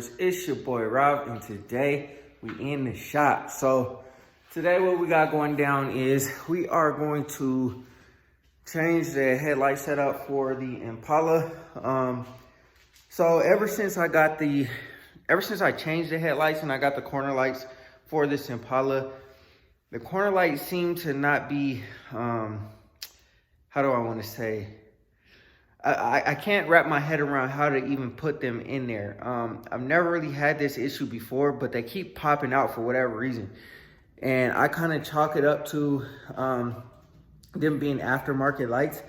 viewers, it's your boy Rob, and today we in the shop. So today what we got going down is we are going to change the headlight setup for the Impala. So ever since I changed the headlights and I got the corner lights for this Impala, the corner lights seem to not be, how do I want to say? I can't wrap my head around how to even put them in there. I've never really had this issue before, but they keep popping out for whatever reason. And I kind of chalk it up to them being aftermarket lights.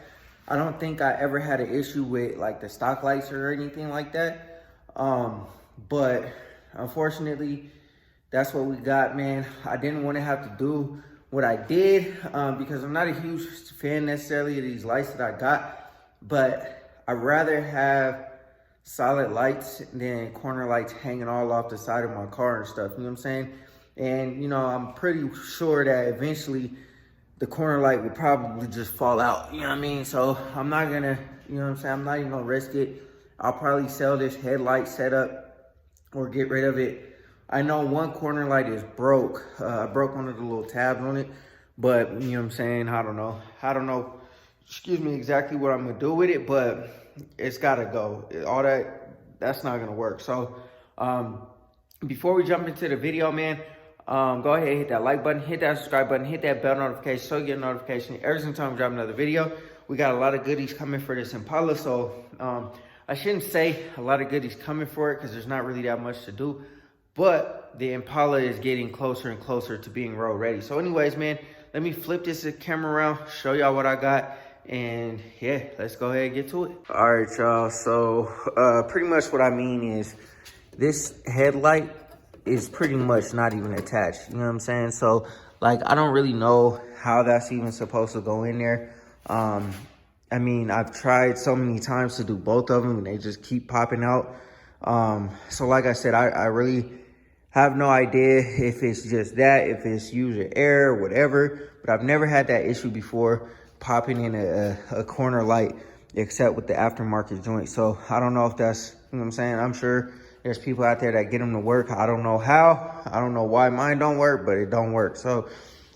I don't think I ever had an issue with like the stock lights or anything like that. But unfortunately, that's what we got, man. I didn't want to have to do what I did because I'm not a huge fan necessarily of these lights that I got. But I'd rather have solid lights than corner lights hanging all off the side of my car and stuff, you know what I'm saying? And, you know, I'm pretty sure that eventually the corner light will probably just fall out, you know what I mean? So I'm not gonna, you know what I'm saying? I'm not even gonna risk it. I'll probably sell this headlight setup or get rid of it. I know one corner light is broke. I broke one of the little tabs on it, but you know what I'm saying? I don't know. Excuse me, exactly what I'm gonna do with it, but it's gotta go. All that's not gonna work. So before we jump into the video, man, go ahead and hit that like button, hit that subscribe button, hit that bell notification so you get a notification every single time we drop another video. We got a lot of goodies coming for this Impala, so I shouldn't say a lot of goodies coming for it because there's not really that much to do, but the Impala is getting closer and closer to being road ready. So anyways, man, let me flip this camera around, show y'all what I got. And yeah, let's go ahead and get to it. All right, y'all. So pretty much what I mean is this headlight is pretty much not even attached. You know what I'm saying? So like, I don't really know how that's even supposed to go in there. I mean, I've tried so many times to do both of them and they just keep popping out. So like I said, I really have no idea if it's just that, if it's user error, whatever, but I've never had that issue before popping in a corner light except with the aftermarket joint. So I don't know if that's, you know what I'm saying? I'm sure there's people out there that get them to work. I don't know how, I don't know why mine don't work, but it don't work. So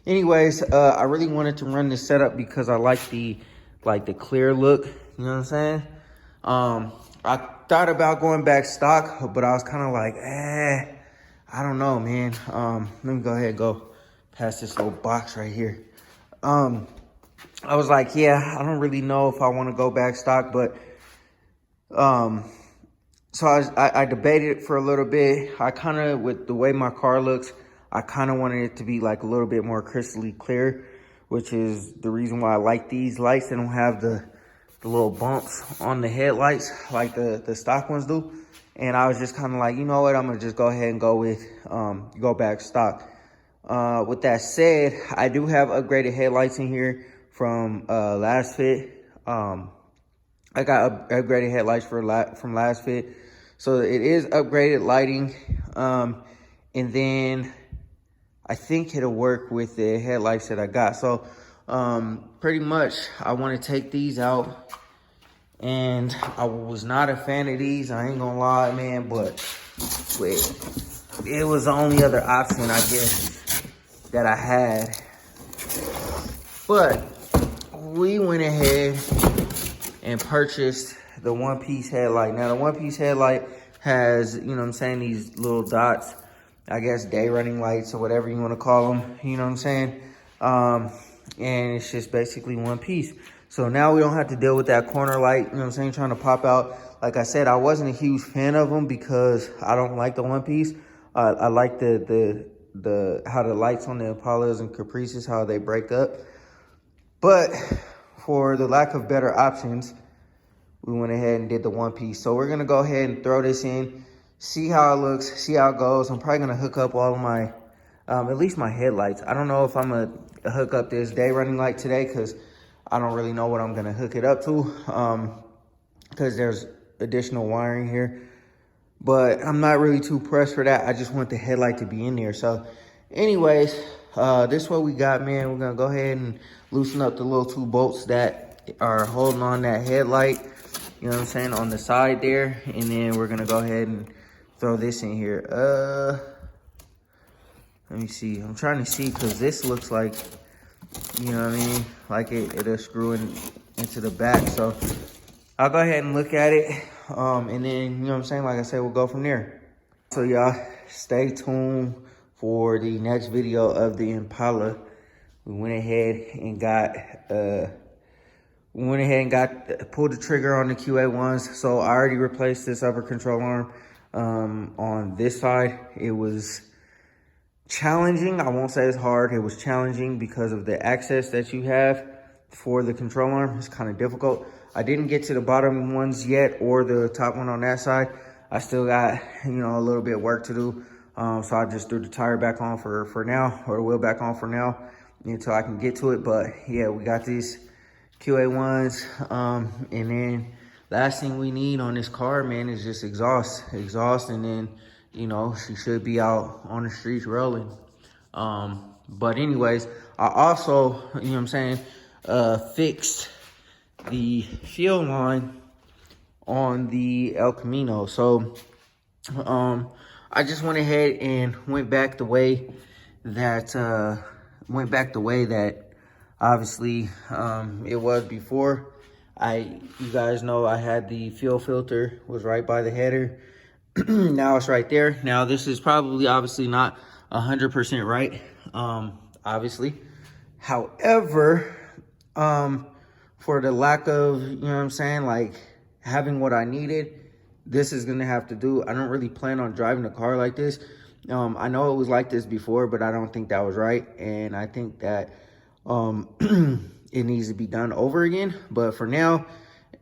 anyways, I really wanted to run this setup because I like the clear look, you know what I'm saying? I thought about going back stock, but I was kind of like, I don't know, man. Let me go ahead and go past this little box right here. I was like, yeah, I don't really know if I want to go back stock, but so I debated it for a little bit. I kind of, with the way my car looks, I kind of wanted it to be like a little bit more crystally clear, which is the reason why I like these lights. They don't have the little bumps on the headlights like the stock ones do. And I was just kind of like, you know what, I'm gonna just go ahead and go with go back stock. With that said, I do have upgraded headlights in here from last fit. I got upgraded headlights from last fit, so it is upgraded lighting. And then I think it'll work with the headlights that I got. So pretty much I want to take these out, and I was not a fan of these, I ain't gonna lie, man, but it was the only other option, I guess, that I had. But we went ahead and purchased the one-piece headlight. Now, the one-piece headlight has, you know what I'm saying, these little dots, I guess day running lights or whatever you want to call them, you know what I'm saying? And it's just basically one piece. So now we don't have to deal with that corner light, you know what I'm saying, trying to pop out. Like I said, I wasn't a huge fan of them because I don't like the one piece. I like the how the lights on the Impalas and Caprices, how they break up. But for the lack of better options, we went ahead and did the one piece. So we're gonna go ahead and throw this in, see how it looks, see how it goes. I'm probably gonna hook up all of my, at least my headlights. I don't know if I'm gonna hook up this day running light today because I don't really know what I'm gonna hook it up to because there's additional wiring here. But I'm not really too pressed for that. I just want the headlight to be in there. So anyways, this is what we got, man. We're gonna go ahead and loosen up the little two bolts that are holding on that headlight, you know what I'm saying, on the side there. And then we're gonna go ahead and throw this in here. Let me see. I'm trying to see because this looks like, you know what I mean, like it'll screw into the back. So I'll go ahead and look at it. And then, you know what I'm saying, like I said, we'll go from there. So y'all, stay tuned for the next video of the Impala. We went ahead and pulled the trigger on the QA1s. So I already replaced this upper control arm. On this side, it was challenging. I won't say it's hard. It was challenging because of the access that you have for the control arm. It's kind of difficult. I didn't get to the bottom ones yet or the top one on that side. I still got, you know, a little bit of work to do. So I just threw the tire back on for now, or the wheel back on for now until I can get to it. But yeah, we got these QA1s. And then last thing we need on this car, man, is just exhaust. And then, you know, she should be out on the streets rolling. But anyways, I also, you know what I'm saying, fixed the fuel line on the El Camino. So I just went ahead and went back the way that obviously it was before. You guys know I had the fuel filter was right by the header. Now it's right there. Now this is probably obviously not 100% right, obviously. However, for the lack of, you know what I'm saying, like having what I needed, this is gonna have to do. I don't really plan on driving a car like this. I know it was like this before, but I don't think that was right. And I think that it needs to be done over again. But for now,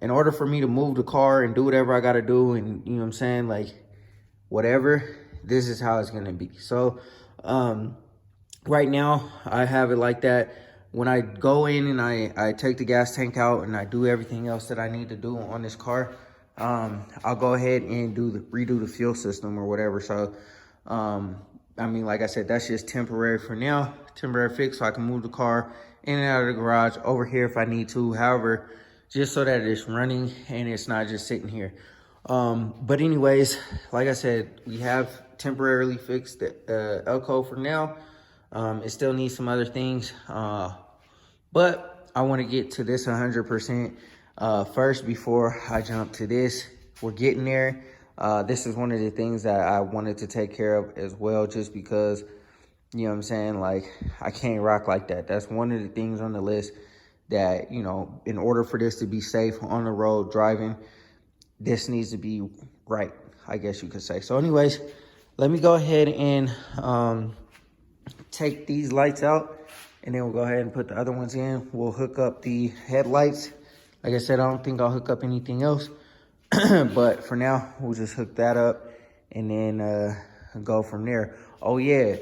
in order for me to move the car and do whatever I gotta do, and you know what I'm saying, like whatever, this is how it's gonna be. So right now I have it like that. When I go in and I take the gas tank out and I do everything else that I need to do on this car, I'll go ahead and redo the fuel system or whatever. So I mean, like I said, that's just temporary for now, temporary fix, so I can move the car in and out of the garage, over here if I need to. However, just so that it's running and it's not just sitting here. But anyways, like I said, we have temporarily fixed the Elco for now. It still needs some other things, but I want to get to this 100% first before I jump to this. We're getting there. This is one of the things that I wanted to take care of as well, just because, you know what I'm saying, like I can't rock like that. That's one of the things on the list that, you know, in order for this to be safe on the road driving, this needs to be right, I guess you could say. So anyways, let me go ahead and take these lights out, and then we'll go ahead and put the other ones in. We'll hook up the headlights. Like I said, I don't think I'll hook up anything else. But for now, we'll just hook that up and then go from there. Oh yeah,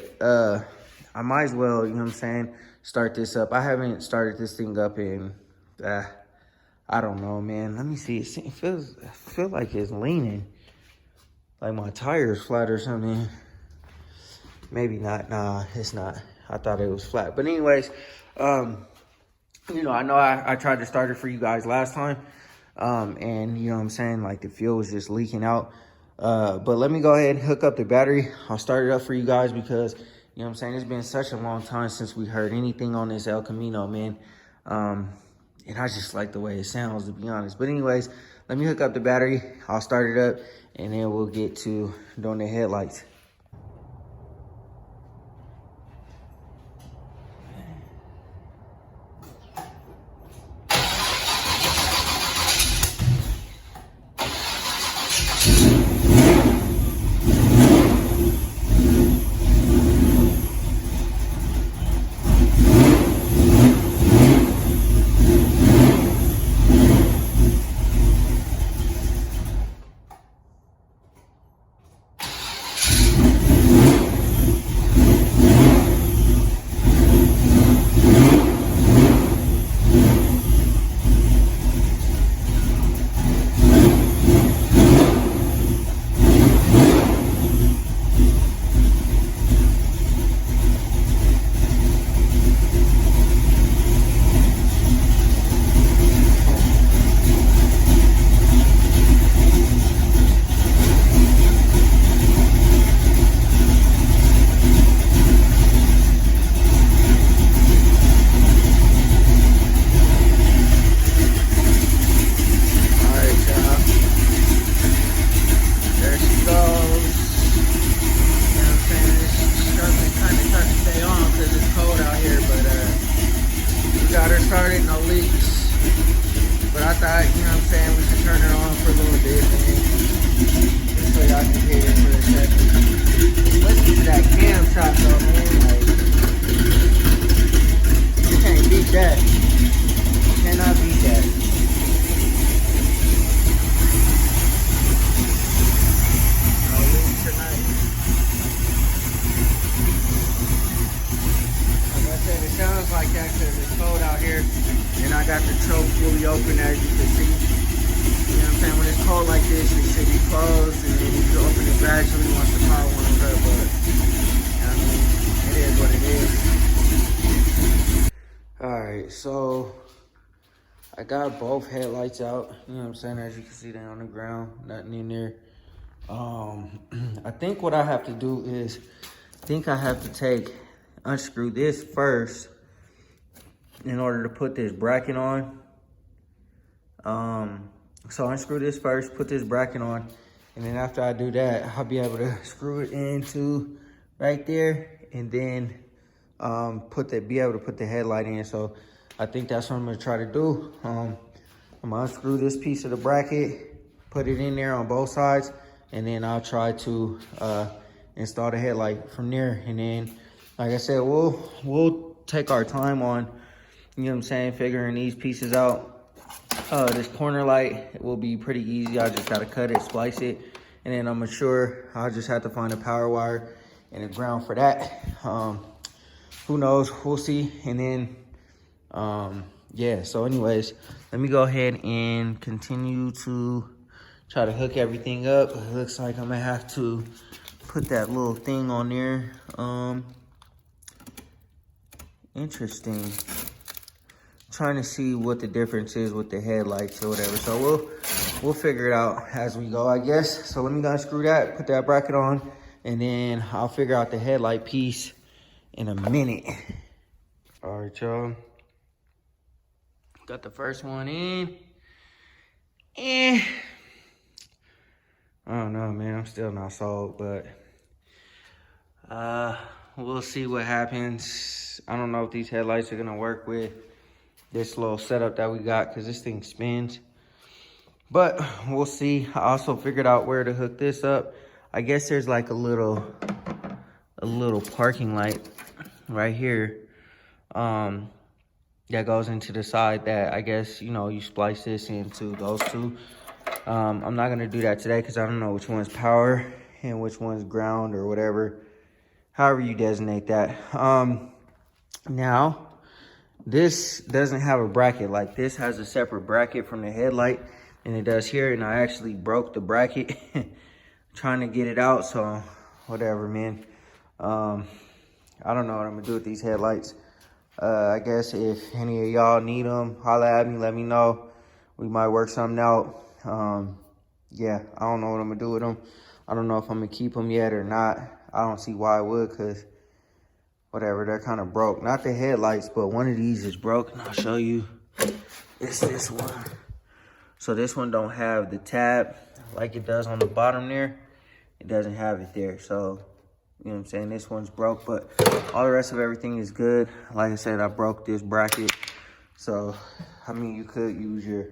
I might as well, you know what I'm saying, start this up. I haven't started this thing up in, I don't know, man. Let me see. I feel like it's leaning. Like my tire's flat or something. Maybe not. Nah, it's not. I thought it was flat. But anyways, you know, I know I tried to start it for you guys last time. And you know what I'm saying, like the fuel was just leaking out. But let me go ahead and hook up the battery. I'll start it up for you guys because, you know what I'm saying, it's been such a long time since we heard anything on this El Camino, man. And I just like the way it sounds, to be honest. But anyways, let me hook up the battery. I'll start it up and then we'll get to doing the headlights. so I got both headlights out. You know what I'm saying? As you can see, they're on the ground, nothing in there. I think what I have to do is, I have to unscrew this first in order to put this bracket on. So unscrew this first, put this bracket on, and then after I do that, I'll be able to screw it into right there, and then be able to put the headlight in. So I think that's what I'm gonna try to do. I'm gonna unscrew this piece of the bracket, put it in there on both sides, and then I'll try to install the headlight from there. And then, like I said, we'll take our time on, you know what I'm saying, figuring these pieces out. This corner light will be pretty easy. I just gotta cut it, splice it, and then I'm sure I'll just have to find a power wire and a ground for that. Who knows? We'll see. And then, yeah. So, anyways, let me go ahead and continue to try to hook everything up. It looks like I'm gonna have to put that little thing on there. Interesting. Trying to see what the difference is with the headlights or whatever. So we'll figure it out as we go, I guess. So let me go unscrew that, put that bracket on, and then I'll figure out the headlight piece in a minute. All right, y'all. Got the first one in. I don't know, man. I'm still not sold, but we'll see what happens. I don't know if these headlights are gonna work with this little setup that we got, because this thing spins, but we'll see. I also figured out where to hook this up. I guess there's like a little parking light right here that goes into the side that I guess, you know, you splice this into those two. I'm not gonna do that today because I don't know which one's power and which one's ground or whatever, however you designate that. Now, this doesn't have a bracket. Like, this has a separate bracket from the headlight, and it does here, and I actually broke the bracket trying to get it out, so whatever, man. I don't know what I'm gonna do with these headlights. I guess if any of y'all need them, holla at me, let me know. We might work something out. Yeah, I don't know what I'm gonna do with them. I don't know if I'm gonna keep them yet or not. I don't see why I would, because whatever, they're kind of broke. Not the headlights, but one of these is broke, and I'll show you. It's this one. So this one don't have the tab like it does on the bottom there. It doesn't have it there. So, you know what I'm saying? This one's broke, but all the rest of everything is good. Like I said, I broke this bracket. So, I mean, you could use your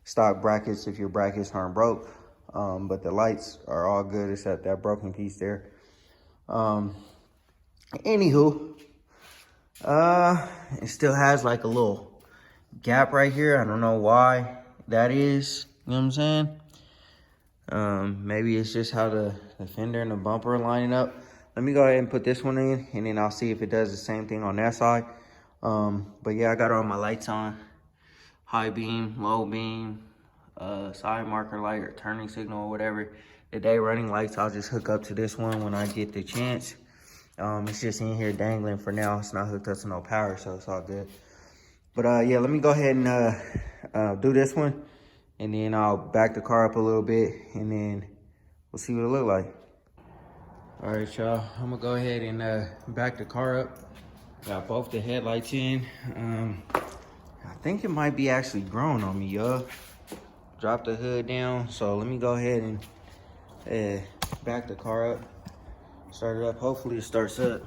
stock brackets if your brackets aren't broke. But the lights are all good except that broken piece there. Anywho, it still has like a little gap right here. I don't know why that is. You know what I'm saying? Maybe it's just how the fender and the bumper are lining up. Let me go ahead and put this one in, and then I'll see if it does the same thing on that side. But yeah, I got all my lights on. High beam, low beam, side marker light or turning signal or whatever. The day running lights, I'll just hook up to this one when I get the chance. It's just in here dangling for now. It's not hooked up to no power, so it's all good. But yeah, let me go ahead and do this one, and then I'll back the car up a little bit, and then we'll see what it look like. All right, y'all, I'm gonna go ahead and back the car up. Got both the headlights in. I think it might be actually growing on me, y'all. Drop the hood down, so let me go ahead and back the car up. Start it up. Hopefully it starts up.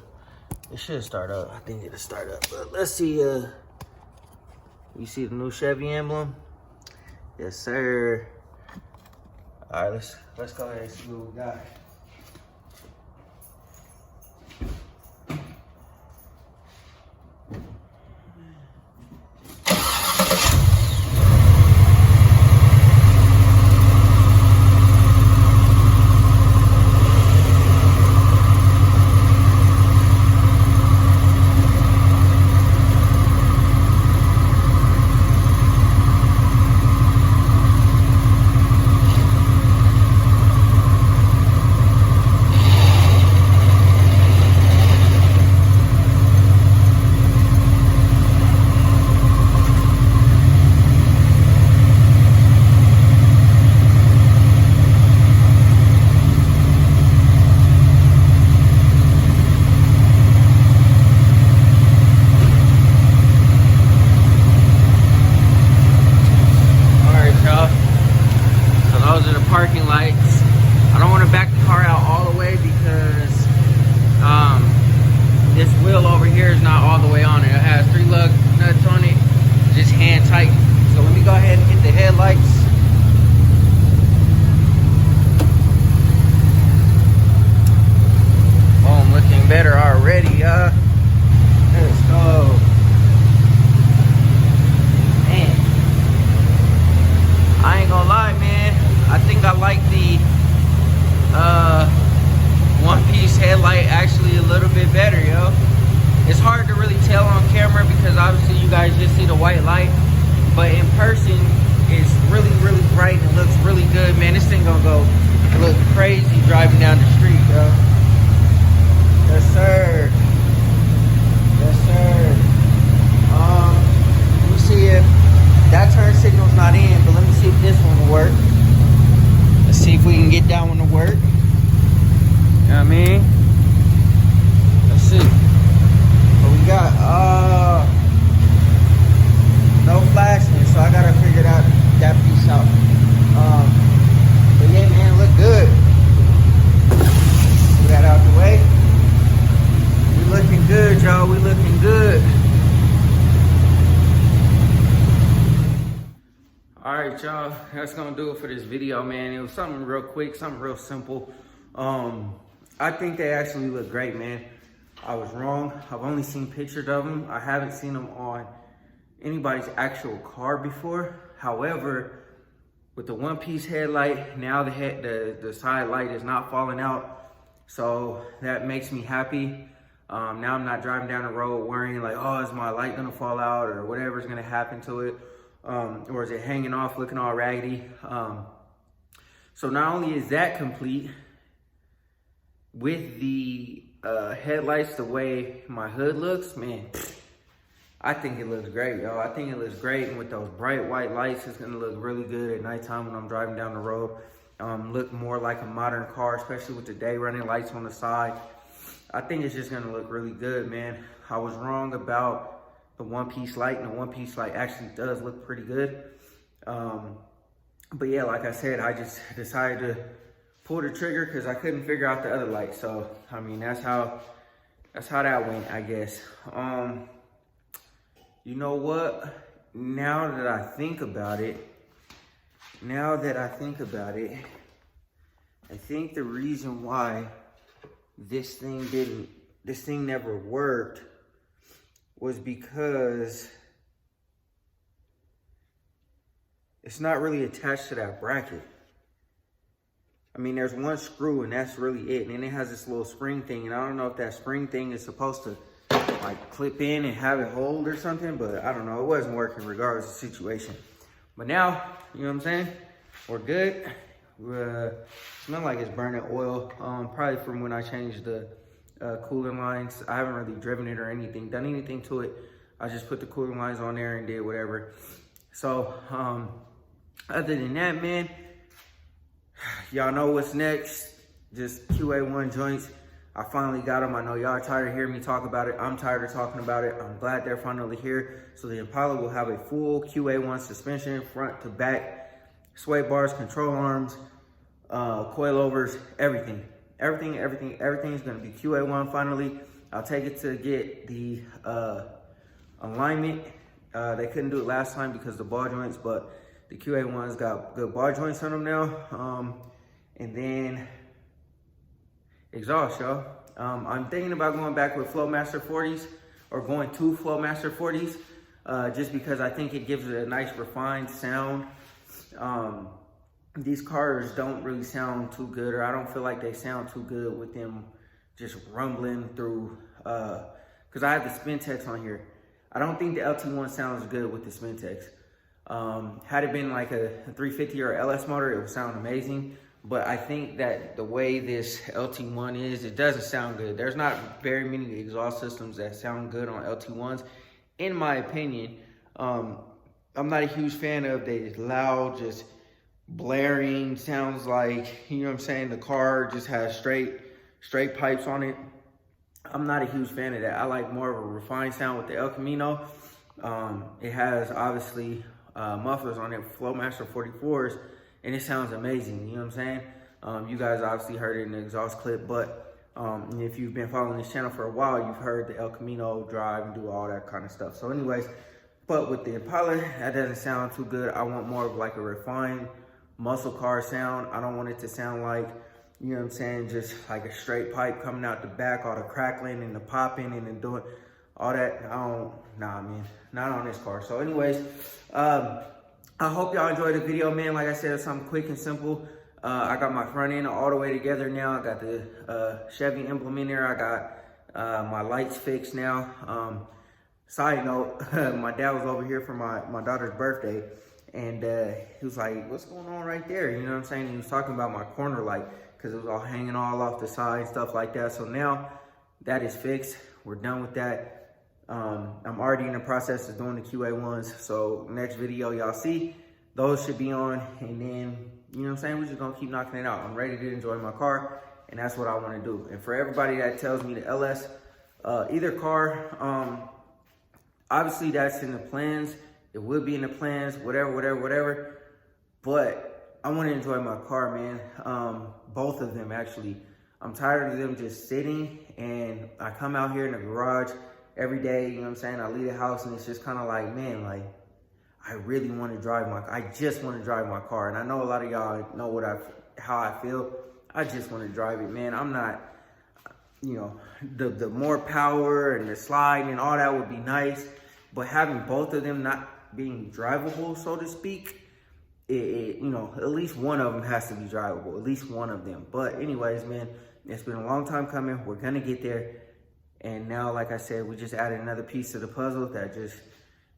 It should start up. I think it'll start up. But let's see. You see the new Chevy emblem? Yes, sir. All right, let's go ahead and see what we got. obviously you guys just see the white light, but in person it's really, really bright and it looks really good, man. This thing gonna go look crazy driving down the street, yo. Yes, sir. Yes, sir. Let me see if that turn signal's not in, but let me see if this one will work. Let's see if we can get that one to work. You know what I mean? Let's see. What we got? No flashing, so I gotta figure that piece out. But yeah, man, look good. Get that out the way. We looking good, y'all. We looking good. All right, y'all. That's gonna do it for this video, man. It was something real quick, something real simple. I think they actually look great, man. I was wrong. I've only seen pictures of them. I haven't seen them on anybody's actual car before. However, with the one-piece headlight, now the side light is not falling out, so that makes me happy. Now I'm not driving down the road worrying like, oh, is my light gonna fall out or whatever's gonna happen to it, or is it hanging off looking all raggedy. So not only is that complete, with the headlights, the way my hood looks, man, I think it looks great, yo. I think it looks great, and with those bright white lights, it's gonna look really good at nighttime when I'm driving down the road. Look more like a modern car, especially with the day running lights on the side. I think it's just gonna look really good, man. I was wrong about the one-piece light, and the one-piece light actually does look pretty good. But yeah, like I said, I just decided to pull the trigger because I couldn't figure out the other light. So, I mean, that's how that went, I guess. You know what? Now that I think about it, I think the reason why this thing never worked was because it's not really attached to that bracket. I mean, there's one screw and that's really it. And then it has this little spring thing. And I don't know if that spring thing is supposed to like clip in and have it hold or something, but I don't know. It wasn't working regardless of the situation. But now, you know what I'm saying? We're good. Smell like it's burning oil. Probably from when I changed the cooling lines. I haven't really driven it or anything, done anything to it. I just put the cooling lines on there and did whatever. So, other than that, man, y'all know what's next. Just QA1 joints. I finally got them. I know y'all are tired of hearing me talk about it. I'm tired of talking about it. I'm glad they're finally here. So the Impala will have a full QA1 suspension, front to back, sway bars, control arms, coilovers, everything. Everything is gonna be QA1 finally. I'll take it to get the alignment. They couldn't do it last time because of the ball joints, but the QA1's got good ball joints on them now. And then exhaust, y'all. I'm thinking about going back with Flowmaster 40s or going to Flowmaster 40s just because I think it gives it a nice refined sound. These cars don't really sound too good, or I don't feel like they sound too good with them just rumbling through, because I have the Spintex on here. I don't think the LT1 sounds good with the Spintex. Had it been like a 350 or LS motor, it would sound amazing. But I think that the way this LT1 is, it doesn't sound good. There's not very many exhaust systems that sound good on LT1s, in my opinion. I'm not a huge fan of the loud, just blaring sounds like, you know what I'm saying, the car just has straight pipes on it. I'm not a huge fan of that. I like more of a refined sound with the El Camino. It has obviously mufflers on it, Flowmaster 44s, and it sounds amazing, you know what I'm saying? You guys obviously heard it in the exhaust clip, but if you've been following this channel for a while, you've heard the El Camino drive and do all that kind of stuff. So anyways, but with the Impala, that doesn't sound too good. I want more of like a refined muscle car sound. I don't want it to sound like, you know what I'm saying, just like a straight pipe coming out the back, all the crackling and the popping and then doing all that. Nah, man, not on this car. So anyways, I hope y'all enjoyed the video, man. Like I said, it's something quick and simple. I got my front end all the way together now. I got the Chevy emblem in there. I got my lights fixed now. Side note, my dad was over here for my daughter's birthday, and he was like, what's going on right there? You know what I'm saying? He was talking about my corner light, because it was all hanging all off the side, stuff like that. So now that is fixed. We're done with that. I'm already in the process of doing the QA ones. So next video y'all see, those should be on. And then, you know what I'm saying? We're just gonna keep knocking it out. I'm ready to enjoy my car, and that's what I wanna do. And for everybody that tells me the LS, either car, obviously that's in the plans. It will be in the plans, whatever. But I want to enjoy my car, man. Both of them, actually. I'm tired of them just sitting, and I come out here in the garage every day, you know what I'm saying? I leave the house, and it's just kind of like, man, like, I really want to drive my car. I just want to drive my car. And I know a lot of y'all know how I feel. I just want to drive it, man. I'm not, you know, the more power and the slide and all that would be nice. But having both of them not being drivable, so to speak, you know, at least one of them has to be drivable, at least one of them. But anyways, man, it's been a long time coming. We're gonna get there. And now, like I said, we just added another piece to the puzzle that just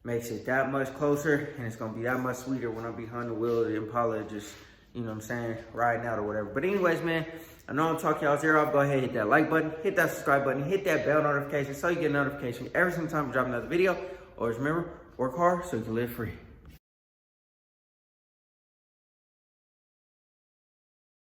makes it that much closer, and it's gonna be that much sweeter when I'm behind the wheel of the Impala, just, you know what I'm saying, riding out or whatever. But anyways, man, I know I'm talking y'all's ear off. Go ahead, hit that like button, hit that subscribe button, hit that bell notification so you get a notification every single time I drop another video. Always remember, work hard so you can live free.